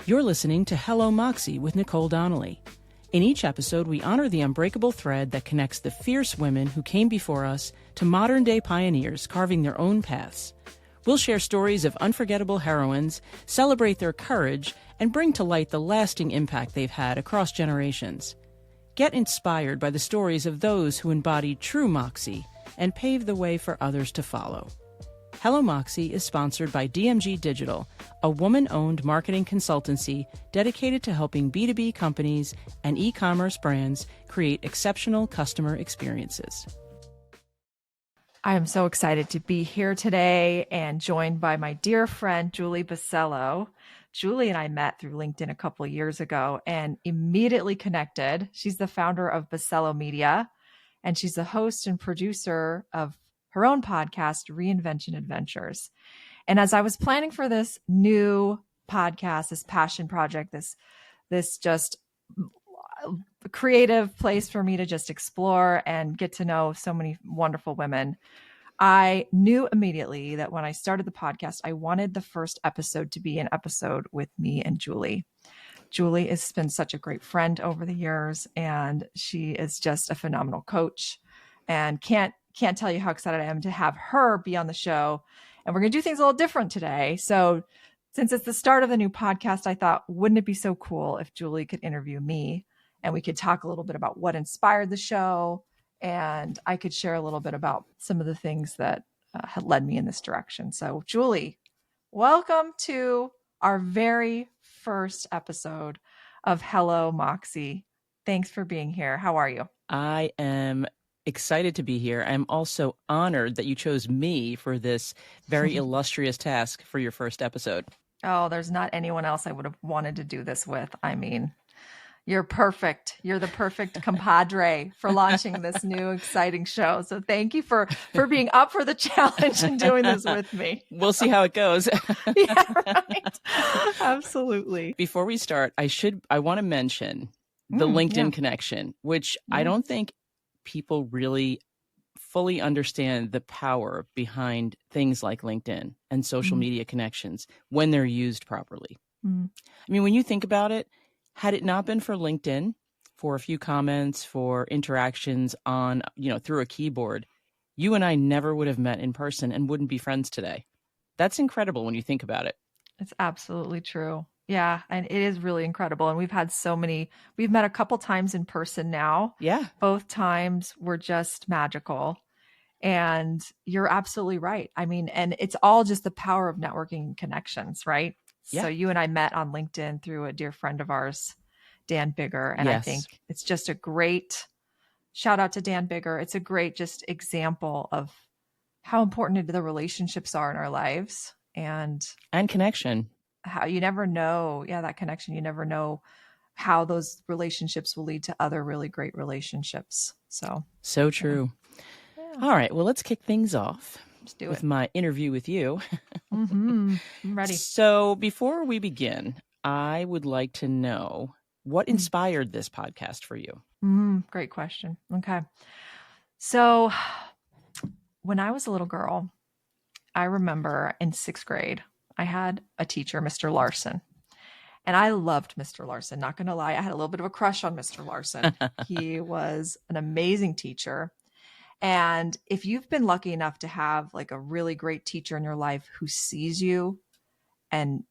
You're listening to Hello Moxie with Nicole Donnelly. In each episode, we honor the unbreakable thread that connects the fierce women who came before us to modern-day pioneers carving their own paths. We'll share stories of unforgettable heroines, celebrate their courage, and bring to light the lasting impact they've had across generations. Get inspired by the stories of those who embody true Moxie and pave the way for others to follow. Hello Moxie is sponsored by DMG Digital, a woman-owned marketing consultancy dedicated to helping B2B companies and e-commerce brands create exceptional customer experiences. I am so excited to be here today and joined by my dear friend, Julie Basello. Julie and I met through LinkedIn a couple of years ago and immediately connected. She's the founder of Basello Media, and she's the host and producer of her own podcast, Reinvention Adventures. And as I was planning for this new podcast, this passion project, this just creative place for me to just explore and get to know so many wonderful women, I knew immediately that when I started the podcast, I wanted the first episode to be an episode with me and Julie. Julie has been such a great friend over the years, and she is just a phenomenal coach, and can't tell you how excited I am to have her be on the show. And we're going to do things a little different today. So since it's the start of the new podcast, I thought, wouldn't it be so cool if Julie could interview me and we could talk a little bit about what inspired the show, and I could share a little bit about some of the things that had led me in this direction. So Julie, welcome to our very first episode of Hello Moxie. Thanks for being here. How are you? I am excited to be here. I'm also honored that you chose me for this very illustrious task for your first episode. Oh, there's not anyone else I would have wanted to do this with. I mean, you're perfect. You're the perfect compadre for launching this new exciting show. So thank you for being up for the challenge and doing this with me. We'll see how it goes. Yeah, right. Absolutely. Before we start, I want to mention the LinkedIn connection, which I don't think people really fully understand the power behind things like LinkedIn and social media connections when they're used properly. I mean, when you think about it, had it not been for LinkedIn, for a few comments, for interactions on, through a keyboard, you and I never would have met in person and wouldn't be friends today. That's incredible when you think about it. It's absolutely true. Yeah. And it is really incredible. And we've met a couple times in person now. Yeah. Both times were just magical. And you're absolutely right. I mean, and it's all just the power of networking connections, right? Yeah. So you and I met on LinkedIn through a dear friend of ours, Dan Bigger. And Yes. I think it's just a great shout out to Dan Bigger. It's a great just example of how important the relationships are in our lives and connection. How you never know. Yeah. That connection. You never know how those relationships will lead to other really great relationships. So True. Yeah. All right. Well, let's kick things off. Let's do with it. My interview with you. I'm ready. So before we begin, I would like to know what inspired this podcast for you? Great question. Okay. So when I was a little girl, I remember in 6th grade, I had a teacher, Mr. Larson. And I loved Mr. Larson. Not going to lie, I had a little bit of a crush on Mr. Larson. He was an amazing teacher. And if you've been lucky enough to have like a really great teacher in your life who sees you and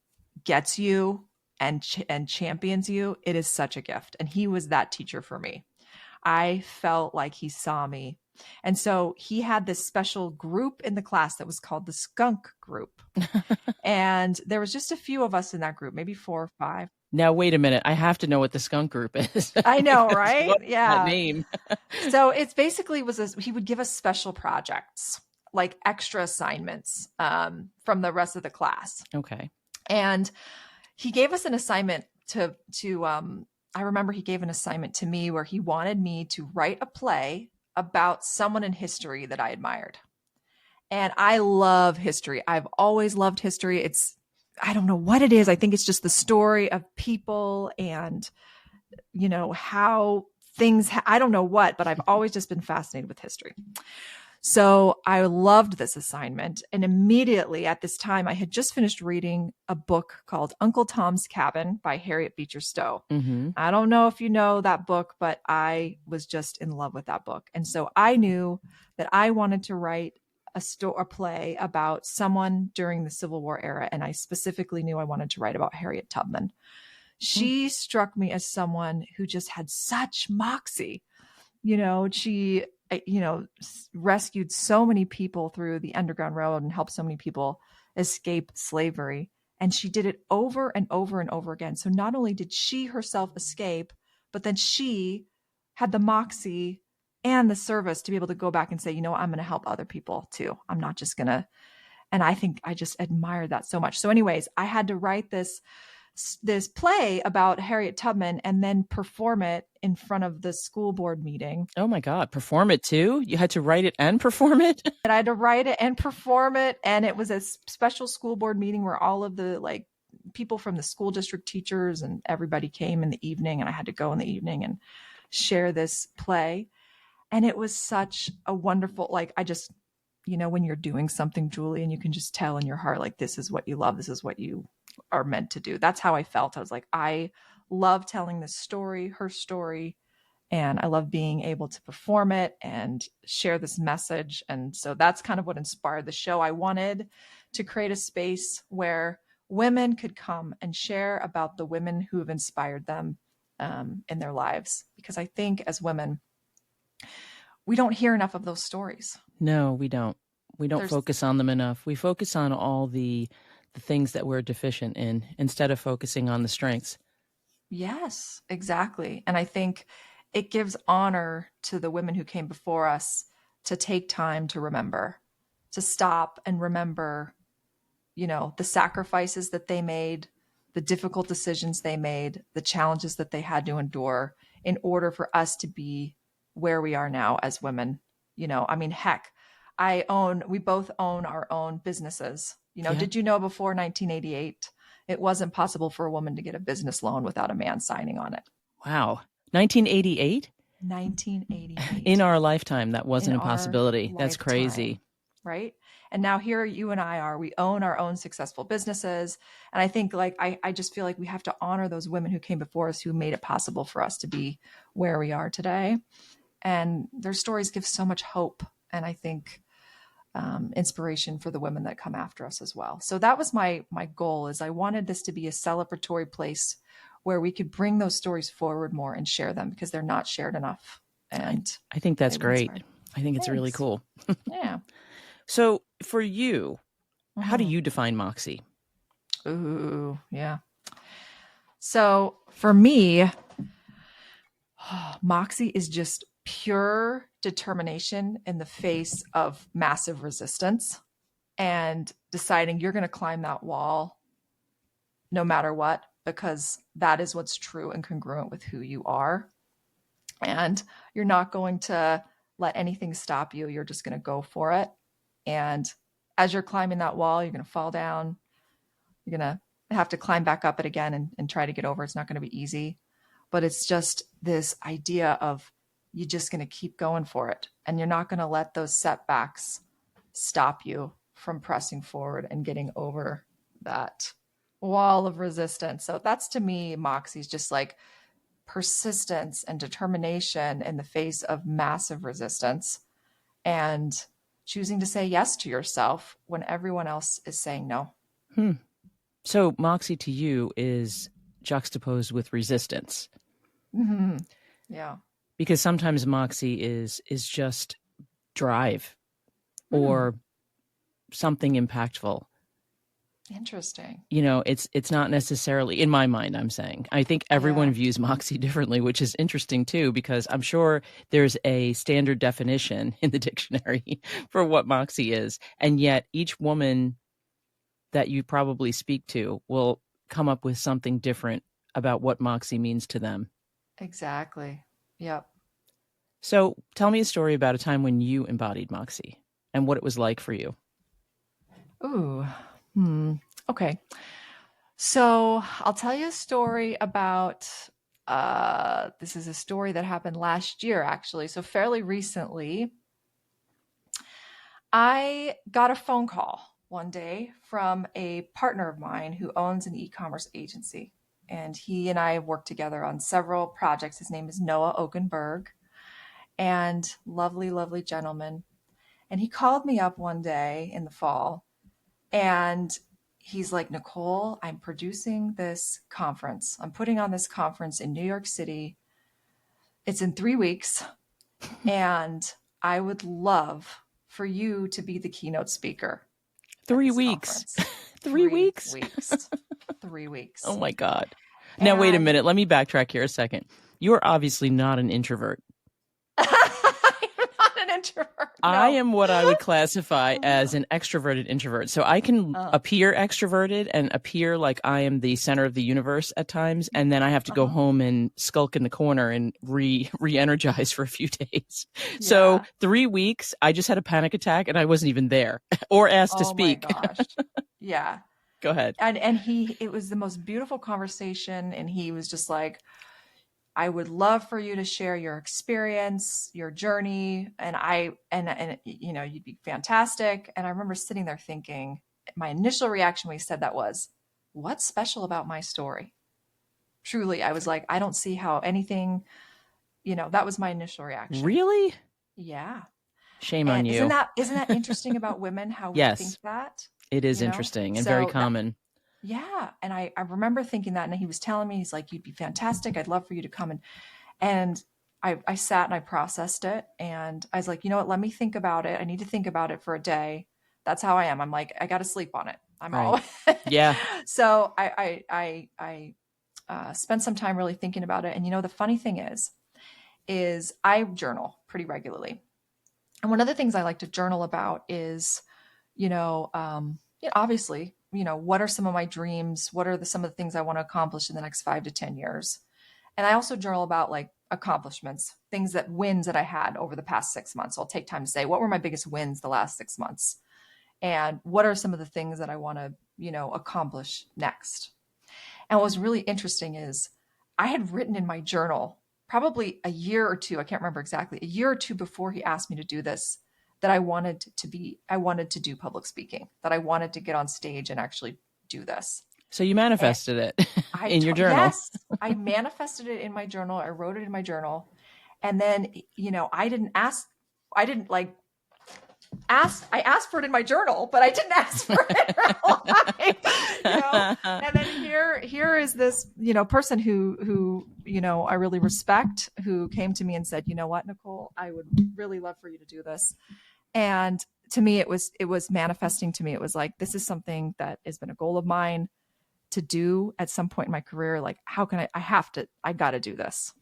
gets you and champions you, it is such a gift. And he was that teacher for me. I felt like he saw me. And so he had this special group in the class that was called the skunk group. And there was just a few of us in that group, maybe 4 or 5. Now, wait a minute. I have to know what the skunk group is. I know, right? What's Yeah. that name? So it's basically he would give us special projects, like extra assignments from the rest of the class. Okay. And he gave us an assignment to I remember he gave an assignment to me where he wanted me to write a play about someone in history that I admired. And I love history. I've always loved history. I don't know what it is. I think it's just the story of people and, how things, I don't know what, but I've always just been fascinated with history. So I loved this assignment. And immediately at this time, I had just finished reading a book called Uncle Tom's Cabin by Harriet Beecher Stowe. Mm-hmm. I don't know if you know that book, but I was just in love with that book. And so I knew that I wanted to write a play about someone during the Civil War era. And I specifically knew I wanted to write about Harriet Tubman. She struck me as someone who just had such moxie. She rescued so many people through the Underground Railroad and helped so many people escape slavery. And she did it over and over and over again. So not only did she herself escape, but then she had the moxie and the service to be able to go back and say, I'm going to help other people too. I'm not just going to. And I think I just admired that so much. So anyways, I had to write this play about Harriet Tubman and then perform it in front of the school board meeting. Oh my God, perform it too? You had to write it and perform it? And I had to write it and perform it. And it was a special school board meeting where all of the people from the school district teachers and everybody came in the evening, and I had to go in the evening and share this play. And it was such a wonderful, when you're doing something, Julie, and you can just tell in your heart, this is what you love. This is what you are meant to do. That's how I felt. I was like, I love telling this story, her story, and I love being able to perform it and share this message. And so that's kind of what inspired the show. I wanted to create a space where women could come and share about the women who have inspired them in their lives. Because I think as women, we don't hear enough of those stories. No, we don't. We don't focus on them enough. We focus on all the things that we're deficient in instead of focusing on the strengths. Yes, exactly. And I think it gives honor to the women who came before us to take time to remember, to stop and remember, the sacrifices that they made, the difficult decisions they made, the challenges that they had to endure in order for us to be where we are now as women. Heck, we both own our own businesses. Yeah. Did you know before 1988, it wasn't possible for a woman to get a business loan without a man signing on it? Wow. 1988? 1988. In our lifetime, that wasn't a possibility. That's crazy. Right? And now here you and I we own our own successful businesses. And I think I just feel like we have to honor those women who came before us, who made it possible for us to be where we are today. And their stories give so much hope. And I think inspiration for the women that come after us as well. So that was my goal. Is I wanted this to be a celebratory place where we could bring those stories forward more and share them, because they're not shared enough. And I think that's great. I think it's really cool. Yeah. So for you, how do you define moxie? Ooh, yeah. So for me, moxie is just pure determination in the face of massive resistance, and deciding you're going to climb that wall no matter what, because that is what's true and congruent with who you are. And you're not going to let anything stop you. You're just going to go for it. And as you're climbing that wall, you're going to fall down. You're going to have to climb back up it again and try to get over. It's not going to be easy, but it's just this idea of you're just going to keep going for it. And you're not going to let those setbacks stop you from pressing forward and getting over that wall of resistance. So that's, to me, moxie is just like persistence and determination in the face of massive resistance, and choosing to say yes to yourself when everyone else is saying no. So moxie to you is juxtaposed with resistance. Mm-hmm. Yeah. Because sometimes moxie is just drive or something impactful. Interesting. It's not necessarily, in my mind, I'm saying. I think everyone views moxie differently, which is interesting too, because I'm sure there's a standard definition in the dictionary for what moxie is. And yet each woman that you probably speak to will come up with something different about what moxie means to them. Exactly. Yep. So tell me a story about a time when you embodied moxie and what it was like for you. Ooh. Okay. So I'll tell you a story about, this is a story that happened last year, actually. So fairly recently, I got a phone call one day from a partner of mine who owns an e-commerce agency. And he and I have worked together on several projects. His name is Noah Okenberg, and lovely, lovely gentleman. And he called me up one day in the fall, and he's like, Nicole, I'm producing this conference. I'm putting on this conference in New York City. It's in 3 weeks. And I would love for you to be the keynote speaker. 3 weeks. 3 weeks? 3 weeks. 3 weeks. Oh my God. Now, wait a minute. Let me backtrack here a second. You are obviously not an introvert. I'm not an introvert. No. I am what I would classify as an extroverted introvert. So I can appear extroverted and appear like I am the center of the universe at times. And then I have to go home and skulk in the corner and re-energize for a few days. Yeah. So 3 weeks, I just had a panic attack and I wasn't even there or asked to speak. Oh my gosh. Yeah. Go ahead. And it was the most beautiful conversation. And he was just like, I would love for you to share your experience, your journey, and you know, you'd be fantastic. And I remember sitting there thinking, my initial reaction when he said that was, what's special about my story? Truly, I was like, I don't see how anything, you know, that was my initial reaction. Really? Yeah. Shame on you. Isn't that interesting about women, how we think that? It is interesting and very common. Yeah. And I remember thinking that, and he was telling me, he's like, you'd be fantastic. I'd love for you to come. And I sat and I processed it, and I was like, you know what, let me think about it. I need to think about it for a day. That's how I am. I'm like, I got to sleep on it. I'm all, yeah. So I spent some time really thinking about it. And you know, the funny thing is I journal pretty regularly. And one of the things I like to journal about is, obviously, what are some of my dreams? What are some of the things I want to accomplish in the next 5 to 10 years? And I also journal about like accomplishments, wins that I had over the past 6 months. So I'll take time to say, what were my biggest wins the last 6 months? And what are some of the things that I want to, accomplish next? And what was really interesting is I had written in my journal probably a year or two, I can't remember exactly, a year or two before he asked me to do this, that I wanted to do public speaking, that I wanted to get on stage and actually do this. So you manifested it in your journal. Yes, I manifested it in my journal. I wrote it in my journal. And then, I asked for it in my journal, but I didn't ask for it in real life, And then here is this, person who, I really respect, who came to me and said, you know what, Nicole, I would really love for you to do this. And to me, it was manifesting to me. It was like, this is something that has been a goal of mine to do at some point in my career. Like, how can I got to do this,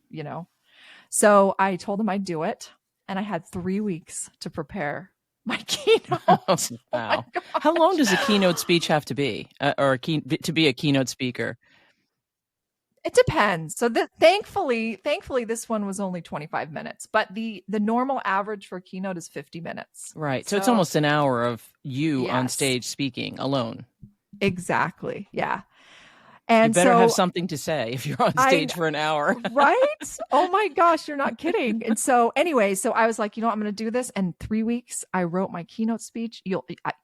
So I told him I'd do it. And I had 3 weeks to prepare my keynote. Wow. Oh, how long does a keynote speech have to be to be a keynote speaker? It depends. So thankfully, this one was only 25 minutes, but the normal average for a keynote is 50 minutes. Right. So it's almost an hour of you on stage speaking alone. Exactly. Yeah. And you better have something to say if you're on stage for an hour. Right? Oh my gosh, you're not kidding. And so anyway, so I was like, I'm going to do this. And 3 weeks, I wrote my keynote speech.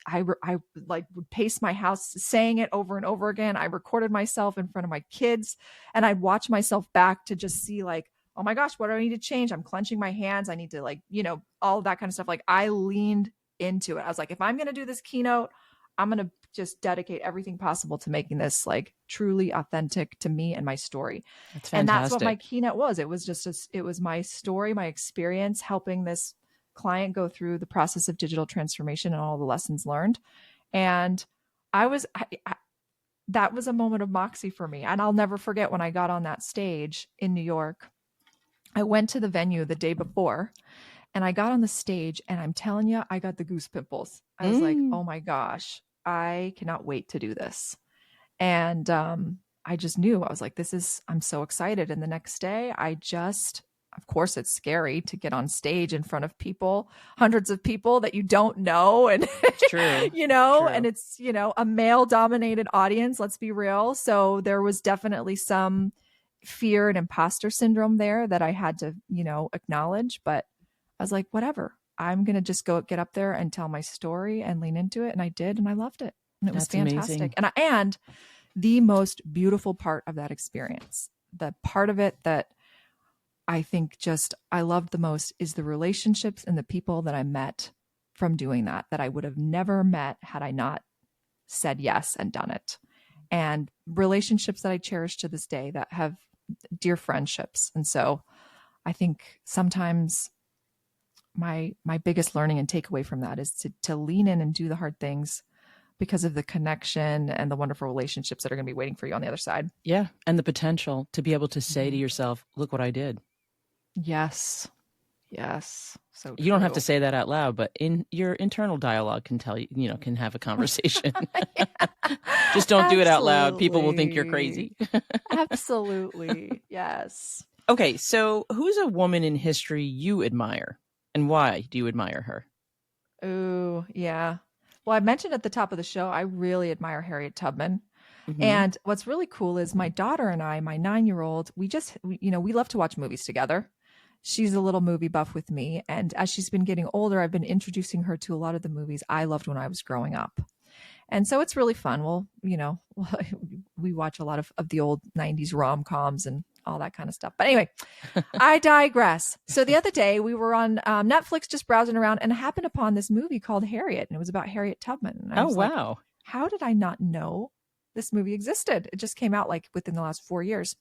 I would pace my house saying it over and over again. I recorded myself in front of my kids, and I'd watch myself back to just see like, oh my gosh, what do I need to change? I'm clenching my hands. I need to all of that kind of stuff. Like, I leaned into it. I was like, if I'm going to do this keynote, I'm going to just dedicate everything possible to making this like truly authentic to me and my story. That's fantastic. And that's what my keynote was. It was it was my story, my experience, helping this client go through the process of digital transformation and all the lessons learned. And that was a moment of Moxie for me. And I'll never forget when I got on that stage in New York. I went to the venue the day before, and I got on the stage, and I'm telling you, I got the goose pimples. I was like, oh my gosh, I cannot wait to do this. And I just knew, I was like, I'm so excited. And the next day, of course, it's scary to get on stage in front of people, hundreds of people that you don't know. And, true. True. And it's, a male dominated audience, let's be real. So there was definitely some fear and imposter syndrome there that I had to, acknowledge. But I was like, whatever, I'm going to just go get up there and tell my story and lean into it. And I did, and I loved it. And it was fantastic. Amazing. And the most beautiful part of that experience, the part of it that I think just I loved the most, is the relationships and the people that I met from doing that I would have never met had I not said yes and done it. And relationships that I cherish to this day that have dear friendships. And so I think sometimes my biggest learning and takeaway from that is to lean in and do the hard things because of the connection and the wonderful relationships that are going to be waiting for you on the other side. Yeah. And the potential to be able to say to yourself, look what I did. Yes. Yes. So you don't have to say that out loud, but in your internal dialogue can tell you, can have a conversation. Just don't do it out loud. People will think you're crazy. Absolutely. Yes. Okay. So who's a woman in history you admire, and why do you admire her? Oh, yeah. Well, I mentioned at the top of the show, I really admire Harriet Tubman. Mm-hmm. And what's really cool is my daughter and I, my 9-year-old, we love to watch movies together. She's a little movie buff with me. And as she's been getting older, I've been introducing her to a lot of the movies I loved when I was growing up. And so it's really fun. Well, we watch a lot of the old 90s rom-coms and all that kind of stuff. But anyway, I digress. So the other day we were on Netflix just browsing around and happened upon this movie called Harriet. And it was about Harriet Tubman. And I was wow. Like, how did I not know this movie existed? It just came out like within the last 4 years.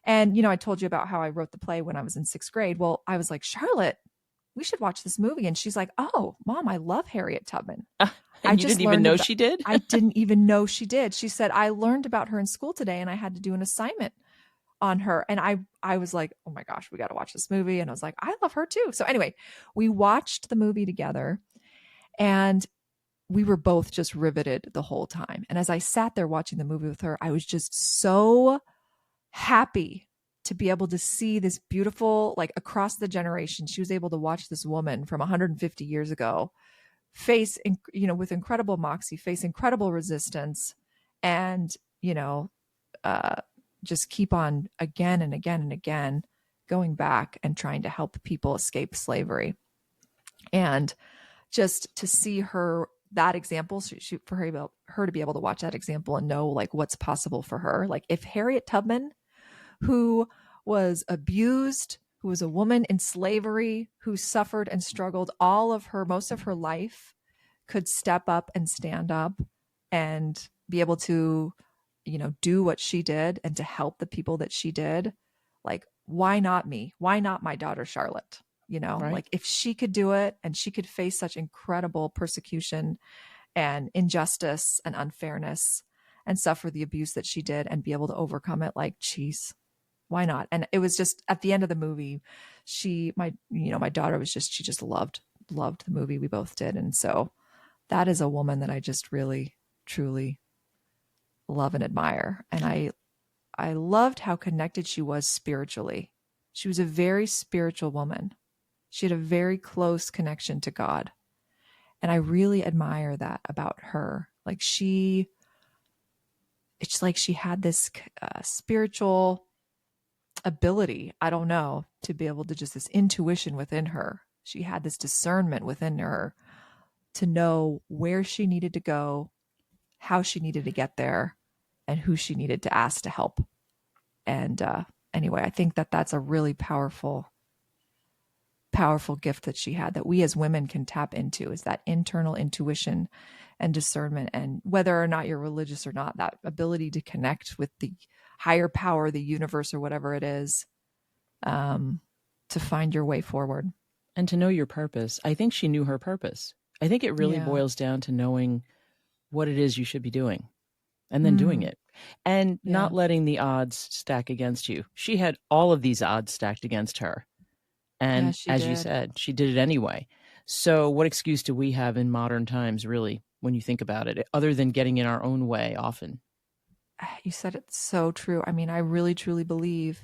And, I told you about how I wrote the play when I was in 6th grade. Well, I was like, Charlotte, we should watch this movie. And she's like, oh, Mom, I love Harriet Tubman. And you didn't even know she did? I didn't even know she did. She said, I learned about her in school today and I had to do an assignment on her. And I was like, oh my gosh, we got to watch this movie. And I was like, I love her too. So anyway, we watched the movie together and we were both just riveted the whole time. And as I sat there watching the movie with her, I was just so happy to be able to see this beautiful, like across the generation, she was able to watch this woman from 150 years ago face, with incredible moxie, face incredible resistance and, just keep on again and again and again, going back and trying to help people escape slavery. And just to see her, that example, for her to be able to watch that example and know like what's possible for her. Like if Harriet Tubman, who was abused, who was a woman in slavery, who suffered and struggled most of her life, could step up and stand up and be able to, do what she did and to help the people that she did. Like, why not me? Why not my daughter, Charlotte? Right. Like if she could do it and she could face such incredible persecution and injustice and unfairness and suffer the abuse that she did and be able to overcome it, like, geez, why not? And it was just at the end of the movie, my daughter was just, she just loved the movie. We both did. And so that is a woman that I just really, truly love and admire. And I loved how connected she was spiritually. She was a very spiritual woman. She had a very close connection to God. And I really admire that about her. Like it's like she had this spiritual ability, I don't know, to be able to just this intuition within her. She had this discernment within her to know where she needed to go, how she needed to get there, and who she needed to ask to help. And anyway, I think that that's a really powerful gift that she had that we as women can tap into, is that internal intuition and discernment. And whether or not you're religious or not, that ability to connect with the higher power, the universe, or whatever it is, to find your way forward. And to know your purpose. I think she knew her purpose. I think it really boils down to knowing what it is you should be doing and then doing it and not letting the odds stack against you. She had all of these odds stacked against her. And as you said, she did it anyway. So what excuse do we have in modern times, really, when you think about it, other than getting in our own way often? You said it's so true. I mean, I really, truly believe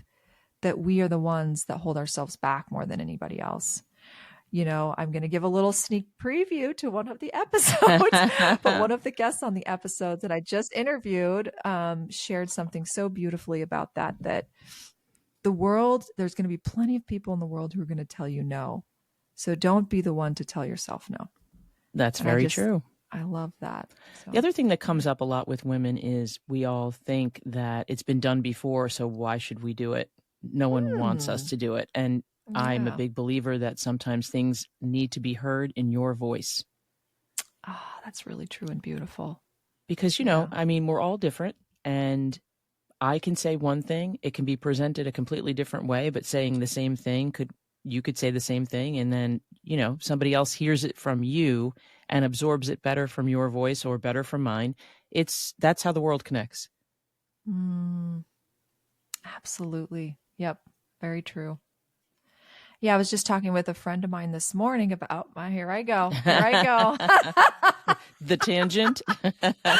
that we are the ones that hold ourselves back more than anybody else. I'm going to give a little sneak preview to one of the episodes, but one of the guests on the episodes that I just interviewed shared something so beautifully about that the world, there's going to be plenty of people in the world who are going to tell you no. So don't be the one to tell yourself no. That's And very true. I love that. So. The other thing that comes up a lot with women is we all think that it's been done before, so why should we do it? No one wants us to do it. And I'm a big believer that sometimes things need to be heard in your voice. Oh, that's really true and beautiful. Because, you know, I mean, we're all different, and I can say one thing, it can be presented a completely different way, but saying the same thing you could say the same thing, and then, you know, somebody else hears it from you and absorbs it better from your voice or better from mine. That's how the world connects. Absolutely. Yep. Very true. Yeah, I was just talking with a friend of mine this morning about here I go. The tangent.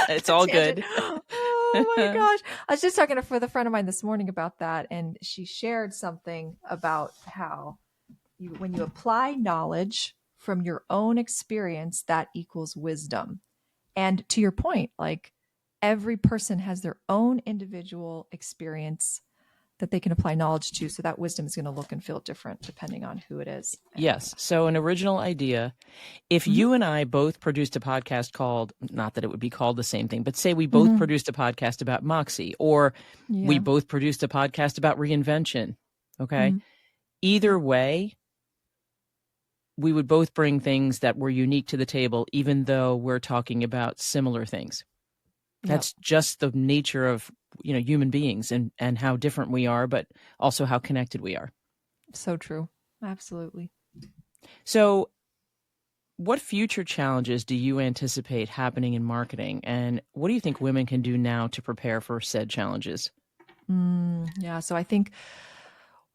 It's all good. Oh my gosh. I was just talking with a friend of mine this morning about that, and she shared something about how when you apply knowledge from your own experience, that equals wisdom. And to your point, like every person has their own individual experience that they can apply knowledge to. So that wisdom is going to look and feel different depending on who it is. Yes. So an original idea, if you and I both produced a podcast called, not that it would be called the same thing, but say we both produced a podcast about Moxie, or we both produced a podcast about reinvention. Okay. Either way, we would both bring things that were unique to the table, even though we're talking about similar things. That's just the nature of, you know, human beings and how different we are, but also how connected we are. So true. Absolutely. So what future challenges do you anticipate happening in marketing? And what do you think women can do now to prepare for said challenges? So I think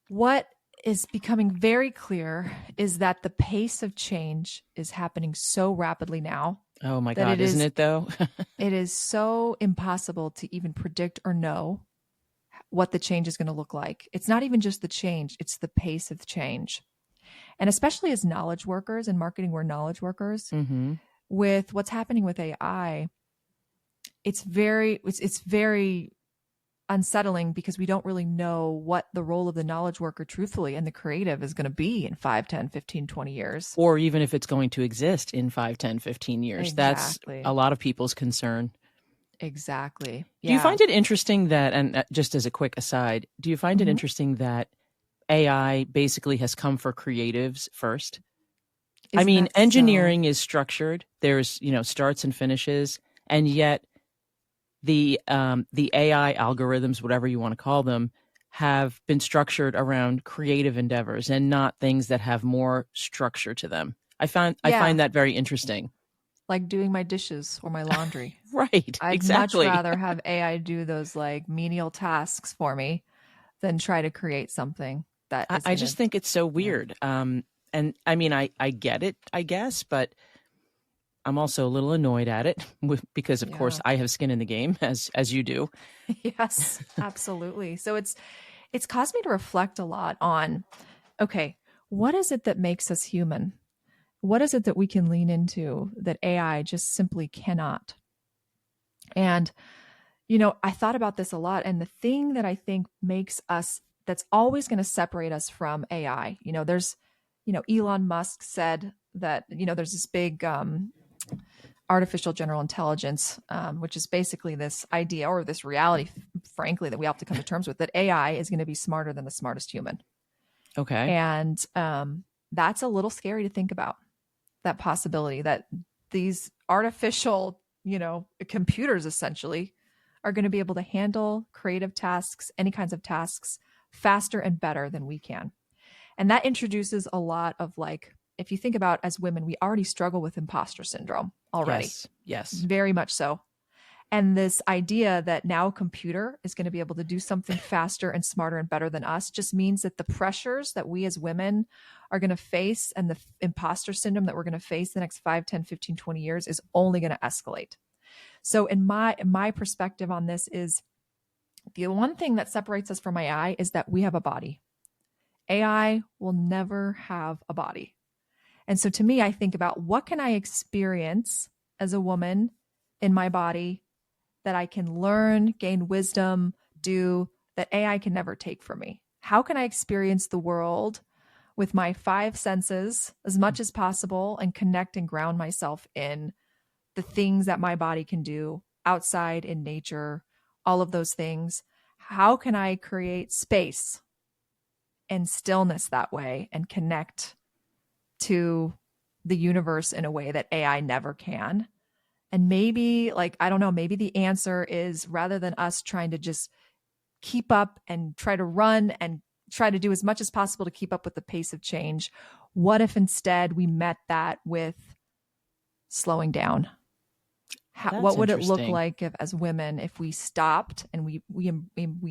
what is becoming very clear is that the pace of change is happening so rapidly now. Oh my God, isn't it though? It is so impossible to even predict or know what the change is going to look like. It's not even just the change, it's the pace of change. And especially as knowledge workers in marketing, we're knowledge workers. With what's happening with AI, it's very unsettling because we don't really know what the role of the knowledge worker truthfully and the creative is going to be in 5, 10, 15, 20 years. Or even if it's going to exist in 5, 10, 15 years. Exactly. That's a lot of people's concern. Exactly. Yeah. Do you find it interesting that, and just as a quick aside, do you find it interesting that AI basically has come for creatives first? I mean, engineering is structured. There's, you know, starts and finishes, and yet the AI algorithms, whatever you want to call them, have been structured around creative endeavors and not things that have more structure to them. I find that very interesting. Like doing my dishes or my laundry. Right. I'd much rather have AI do those like menial tasks for me than try to create something that I just think it's so weird. And I mean, I get it, I guess, but I'm also a little annoyed at it because, of course, I have skin in the game, as you do. Yes, absolutely. So it's caused me to reflect a lot on, okay, what is it that makes us human? What is it that we can lean into that AI just simply cannot? And, you know, I thought about this a lot. And the thing that I think makes us, that's always going to separate us from AI, you know, there's, you know, Elon Musk said that, you know, there's this big artificial general intelligence, which is basically this idea or this reality, frankly, that we have to come to terms with, that AI is going to be smarter than the smartest human. Okay. And that's a little scary to think about, that possibility that these artificial, you know, computers essentially are going to be able to handle creative tasks, any kinds of tasks faster and better than we can. And that introduces a lot of, like, if you think about, as women, we already struggle with imposter syndrome already. Yes. Very much so. And this idea that now a computer is going to be able to do something faster and smarter and better than us just means that the pressures that we as women are going to face and the imposter syndrome that we're going to face the next 5, 10, 15, 20 years is only going to escalate. So in my perspective on this is, the one thing that separates us from AI is that we have a body. AI will never have a body. And so to me, I think about, what can I experience as a woman in my body that I can learn, gain wisdom, do, that AI can never take from me? How can I experience the world with my five senses as much as possible and connect and ground myself in the things that my body can do outside in nature, all of those things. How can I create space and stillness that way and connect to the universe in a way that AI never can? And maybe, like, I don't know, maybe the answer is, rather than us trying to just keep up and try to run and try to do as much as possible to keep up with the pace of change, what if instead we met that with slowing down? What would it look like if, as women, if we stopped and we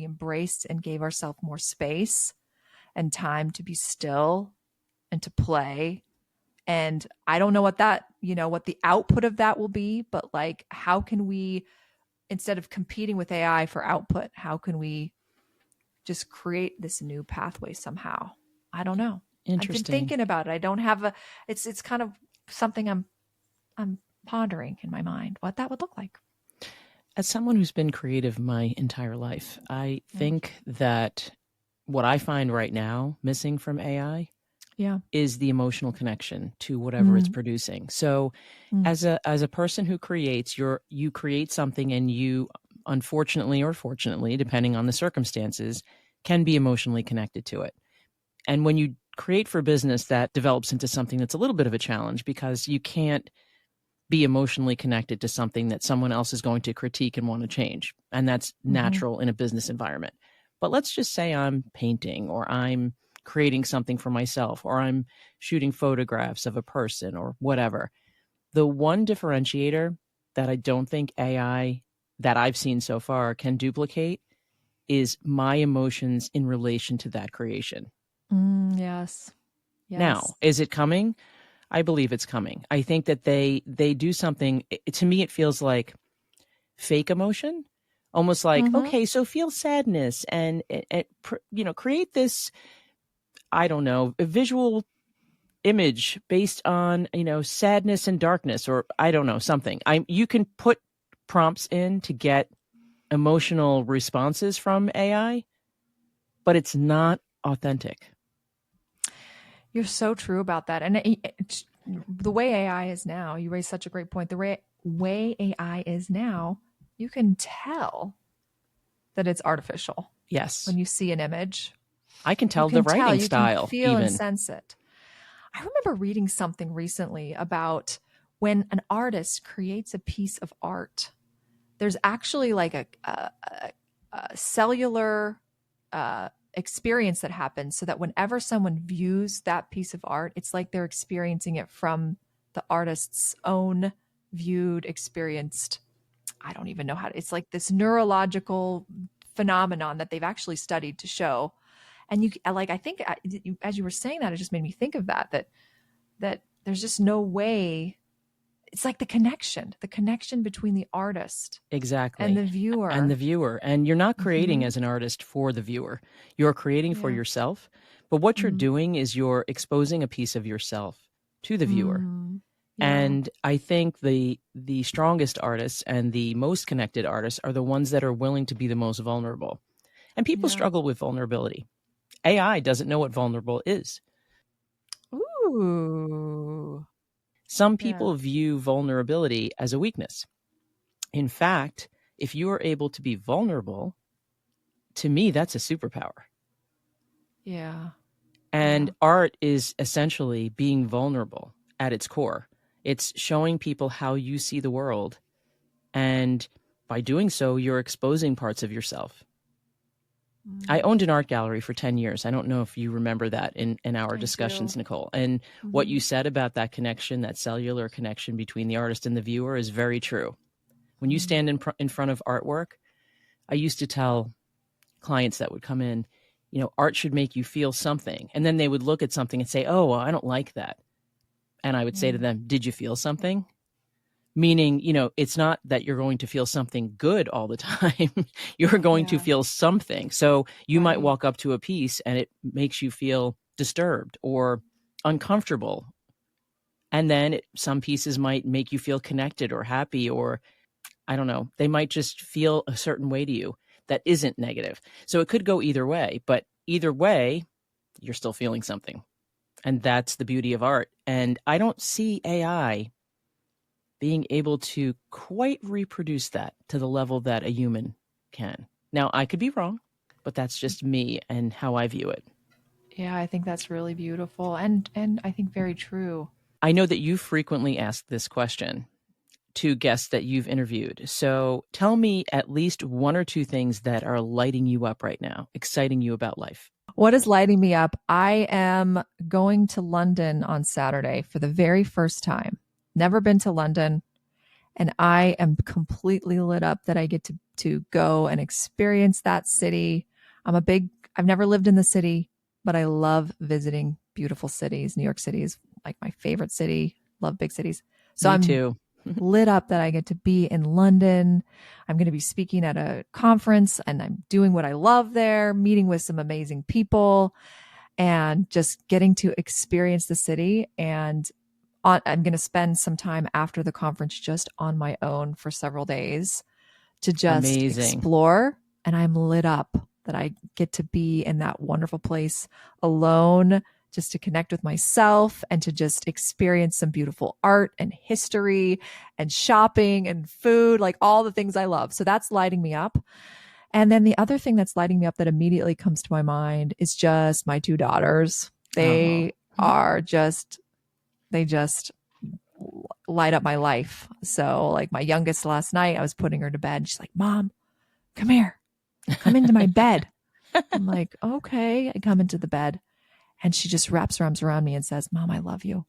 embraced and gave ourselves more space and time to be still and to play? And I don't know what that, what the output of that will be, but like, how can we, instead of competing with AI for output, how can we just create this new pathway somehow? I don't know. Interesting. I've been thinking about it. I don't have it's kind of something I'm pondering in my mind, what that would look like. As someone who's been creative my entire life, I think that what I find right now missing from AI is the emotional connection to whatever it's producing. So as a person who creates, you create something, and you, unfortunately or fortunately, depending on the circumstances, can be emotionally connected to it. And when you create for business, that develops into something that's a little bit of a challenge, because you can't be emotionally connected to something that someone else is going to critique and want to change. And that's natural in a business environment. But let's just say I'm painting, or I'm creating something for myself, or I'm shooting photographs of a person or whatever. The one differentiator that I don't think AI that I've seen so far can duplicate is my emotions in relation to that creation. Yes. Now, is it coming? I believe it's coming. I think that they do something. To me, it feels like fake emotion, almost like, okay, so feel sadness and create this, I don't know, a visual image based on, sadness and darkness, or I don't know, something. You can put prompts in to get emotional responses from AI, but it's not authentic. You're so true about that. And the way AI is now, you raise such a great point. The way AI is now, you can tell that it's artificial. Yes. When you see an image, I can tell the writing style. You can feel and sense it. I remember reading something recently about when an artist creates a piece of art, there's actually like a cellular experience that happens, so that whenever someone views that piece of art, it's like they're experiencing it from the artist's own viewed, experienced, I don't even know how to, it's like this neurological phenomenon that they've actually studied to show. And I think as you were saying that, it just made me think of that there's just no way. It's like the connection between the artist, exactly, and the viewer. And you're not creating as an artist for the viewer. You're creating for yourself. But what you're doing is you're exposing a piece of yourself to the viewer. And I think the strongest artists and the most connected artists are the ones that are willing to be the most vulnerable. And people struggle with vulnerability. AI doesn't know what vulnerable is. Ooh. Some people view vulnerability as a weakness. In fact, if you are able to be vulnerable, to me, that's a superpower. Yeah. And art is essentially being vulnerable at its core. It's showing people how you see the world. And by doing so, you're exposing parts of yourself. I owned an art gallery for 10 years. I don't know if you remember that in our discussions, Nicole. And what you said about that connection, that cellular connection between the artist and the viewer, is very true. When you stand in front of artwork, I used to tell clients that would come in, art should make you feel something. And then they would look at something and say, oh, well, I don't like that. And I would say to them, did you feel something? Meaning, it's not that you're going to feel something good all the time. You're going to feel something. So you might walk up to a piece and it makes you feel disturbed or uncomfortable. And then some pieces might make you feel connected or happy, or I don't know, they might just feel a certain way to you that isn't negative. So it could go either way, but either way, you're still feeling something. And that's the beauty of art. And I don't see AI being able to quite reproduce that to the level that a human can. Now, I could be wrong, but that's just me and how I view it. Yeah, I think that's really beautiful and I think very true. I know that you frequently ask this question to guests that you've interviewed. So tell me at least one or two things that are lighting you up right now, exciting you about life. What is lighting me up? I am going to London on Saturday for the very first time. Never been to London. And I am completely lit up that I get to go and experience that city. I've never lived in the city, but I love visiting beautiful cities. New York City is like my favorite city. Love big cities. So Me I'm too. lit up that I get to be in London. I'm going to be speaking at a conference and I'm doing what I love there, meeting with some amazing people and just getting to experience the city. And I'm going to spend some time after the conference just on my own for several days to just explore. And I'm lit up that I get to be in that wonderful place alone, just to connect with myself and to just experience some beautiful art and history and shopping and food, like all the things I love. So that's lighting me up. And then the other thing that's lighting me up that immediately comes to my mind is just my two daughters. They just light up my life. So like my youngest last night, I was putting her to bed. She's like, Mom, come here, come into my bed. I'm like, okay. I come into the bed and she just wraps her arms around me and says, Mom, I love you.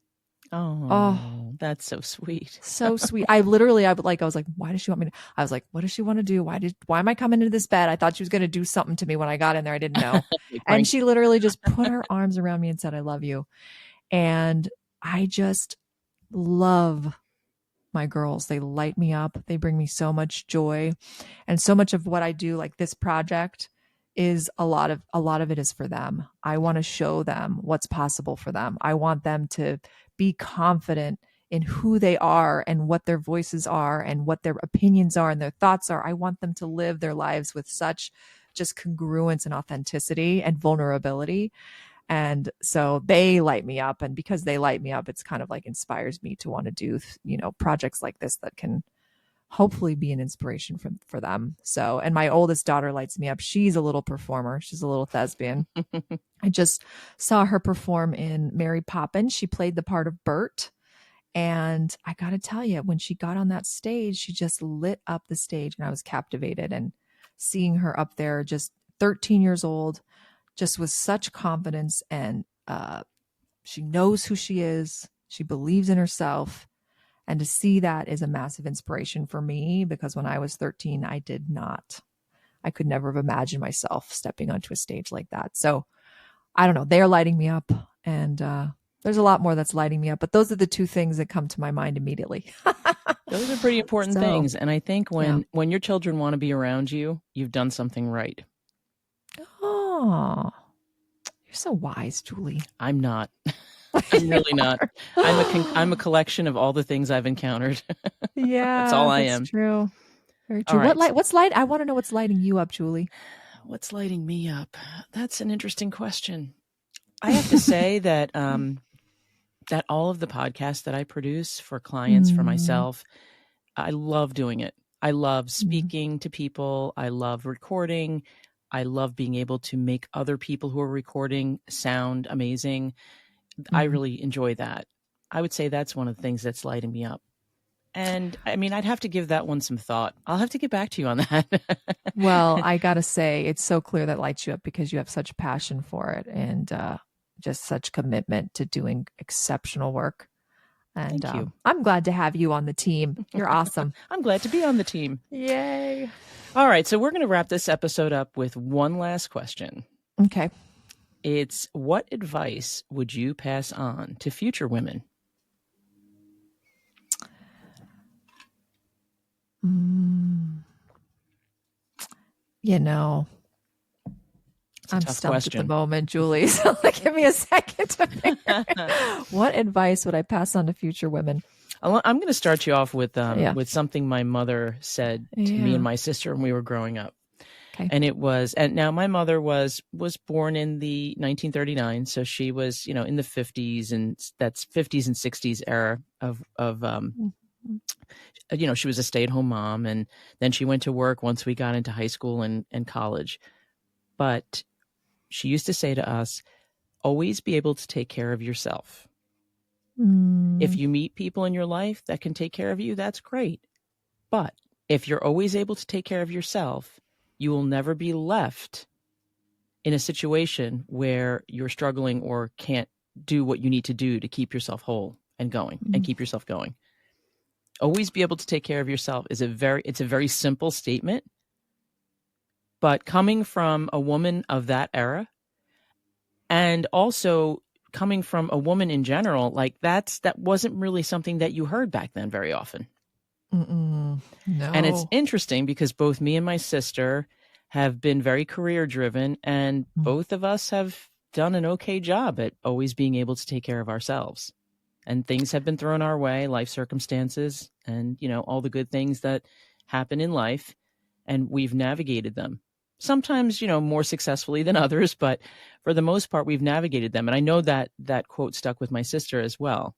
Oh, that's so sweet. So sweet. I was like, why does she want me to? I was like, what does she want to do? Why am I coming into this bed? I thought she was going to do something to me when I got in there. I didn't know. And she literally just put her arms around me and said, I love you. And I just love my girls. They light me up. They bring me so much joy. And so much of what I do, like this project, is a lot of it is for them. I want to show them what's possible for them. I want them to be confident in who they are and what their voices are and what their opinions are and their thoughts are. I want them to live their lives with such just congruence and authenticity and vulnerability. And so they light me up. And because they light me up, it's kind of like inspires me to want to do, projects like this that can hopefully be an inspiration for them. So, and my oldest daughter lights me up. She's a little performer. She's a little thespian. I just saw her perform in Mary Poppins. She played the part of Bert. And I got to tell you, when she got on that stage, she just lit up the stage and I was captivated. And seeing her up there, just 13 years old, just with such confidence, and she knows who she is. She believes in herself. And to see that is a massive inspiration for me, because when I was 13, I could never have imagined myself stepping onto a stage like that. So I don't know, they're lighting me up, and there's a lot more that's lighting me up, but those are the two things that come to my mind immediately. Those are pretty important things. And I think when your children want to be around you, you've done something right. Oh, you're so wise, Julie. I'm not. I'm really not. I'm a collection of all the things I've encountered. Yeah, that's all I am. That's true. Very true. Right. I want to know what's lighting you up, Julie. What's lighting me up? That's an interesting question. I have to say that that all of the podcasts that I produce for clients, for myself, I love doing it. I love speaking to people. I love recording. I love being able to make other people who are recording sound amazing. I really enjoy that. I would say that's one of the things that's lighting me up. And I mean, I'd have to give that one some thought. I'll have to get back to you on that. Well, I got to say, it's so clear that lights you up because you have such passion for it and just such commitment to doing exceptional work. And Thank you. I'm glad to have you on the team. You're awesome. I'm glad to be on the team. Yay. All right. So we're going to wrap this episode up with one last question. Okay. It's, what advice would you pass on to future women? I'm stumped at the moment, Julie. So give me a second to figure. What advice would I pass on to future women? I'm going to start you off with something my mother said to me and my sister when we were growing up. Okay. And it was, and now my mother was born in the 1939. So she was, in the 50s, and that's 50s and 60s era she was a stay-at-home mom, and then she went to work once we got into high school and college. But she used to say to us, always be able to take care of yourself. If you meet people in your life that can take care of you, that's great. But if you're always able to take care of yourself, you will never be left in a situation where you're struggling or can't do what you need to do to keep yourself whole and going and keep yourself going. Always be able to take care of yourself it's a very simple statement, but coming from a woman of that era, and also coming from a woman in general, like that wasn't really something that you heard back then very often. No. And it's interesting because both me and my sister have been very career driven, and both of us have done an okay job at always being able to take care of ourselves. And things have been thrown our way, life circumstances, and, all the good things that happen in life. And we've navigated them. Sometimes, more successfully than others, but for the most part, we've navigated them. And I know that quote stuck with my sister as well.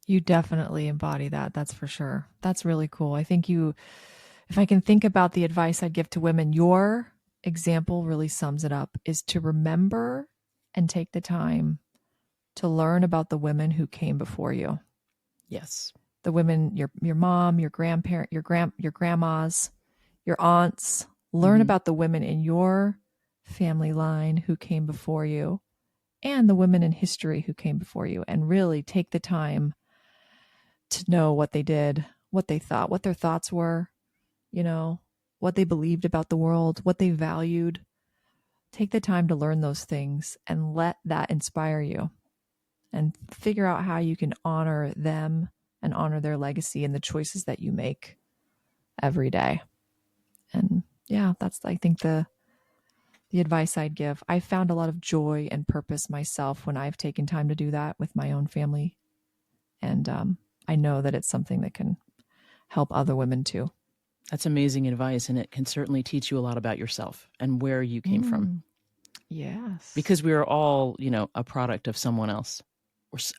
You definitely embody that. That's for sure. That's really cool. I think if I can think about the advice I'd give to women, your example really sums it up, is to remember and take the time to learn about the women who came before you. Yes. The women, your mom, your grandparent, your grandmas, your aunts. Learn about the women in your family line who came before you, and the women in history who came before you, and really take the time to know what they did, what they thought, what their thoughts were, what they believed about the world, what they valued. Take the time to learn those things and let that inspire you, and figure out how you can honor them and honor their legacy and the choices that you make every day. And yeah, that's, I think, the advice I'd give. I found a lot of joy and purpose myself when I've taken time to do that with my own family. And I know that it's something that can help other women too. That's amazing advice. And it can certainly teach you a lot about yourself and where you came from. Yes. Because we are all, a product of someone else,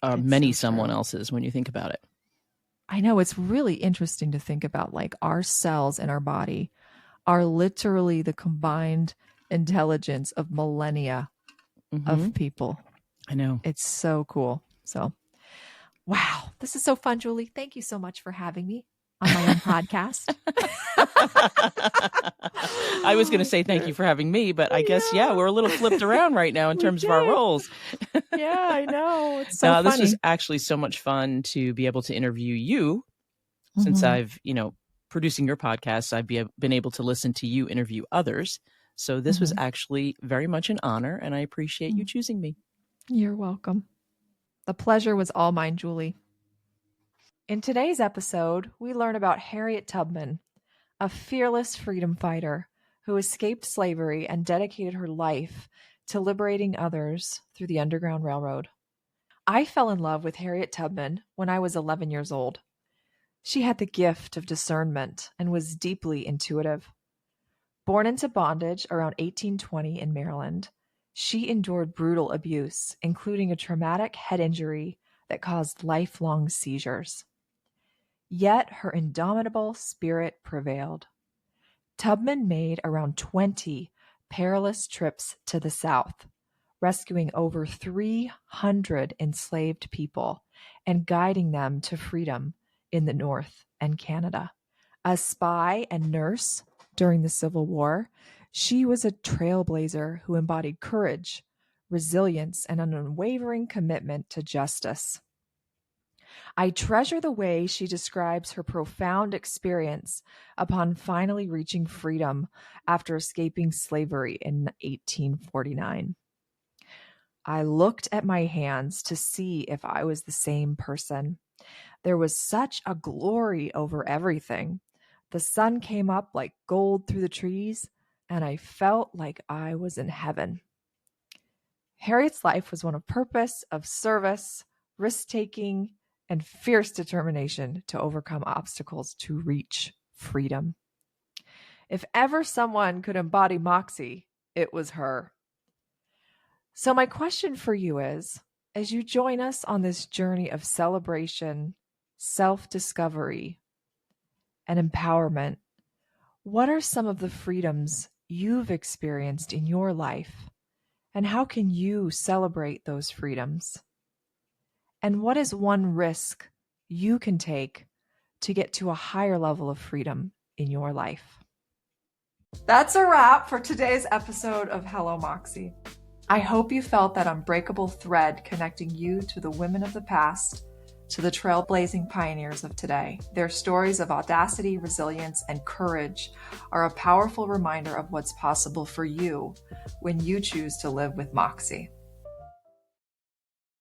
or many someone else's when you think about it. I know, it's really interesting to think about, like, our cells in our body are literally the combined intelligence of millennia of people. I know. It's so cool. So, wow, this is so fun, Julie. Thank you so much for having me on my own podcast. I was going to say thank you for having me, but I guess, we're a little flipped around right now in terms of our roles. Yeah, I know. It's so funny. This was actually so much fun to be able to interview you, since I've, producing your podcast, I've been able to listen to you interview others. So this was actually very much an honor, and I appreciate you choosing me. You're welcome. The pleasure was all mine, Julie. In today's episode, we learn about Harriet Tubman, a fearless freedom fighter who escaped slavery and dedicated her life to liberating others through the Underground Railroad. I fell in love with Harriet Tubman when I was 11 years old. She had the gift of discernment and was deeply intuitive. Born into bondage around 1820 in Maryland, she endured brutal abuse, including a traumatic head injury that caused lifelong seizures. Yet her indomitable spirit prevailed. Tubman made around 20 perilous trips to the South, rescuing over 300 enslaved people and guiding them to freedom in the North and Canada. A spy and nurse during the Civil War, she was a trailblazer who embodied courage, resilience, and an unwavering commitment to justice. I treasure the way she describes her profound experience upon finally reaching freedom after escaping slavery in 1849. I looked at my hands to see if I was the same person. There was such a glory over everything. The sun came up like gold through the trees, and I felt like I was in heaven. Harriet's life was one of purpose, of service, risk-taking, and fierce determination to overcome obstacles to reach freedom. If ever someone could embody Moxie, it was her. So my question for you is, as you join us on this journey of celebration, self-discovery, and empowerment, what are some of the freedoms you've experienced in your life? And how can you celebrate those freedoms? And what is one risk you can take to get to a higher level of freedom in your life? That's a wrap for today's episode of Hello Moxie. I hope you felt that unbreakable thread connecting you to the women of the past, to the trailblazing pioneers of today. Their stories of audacity, resilience, and courage are a powerful reminder of what's possible for you when you choose to live with Moxie.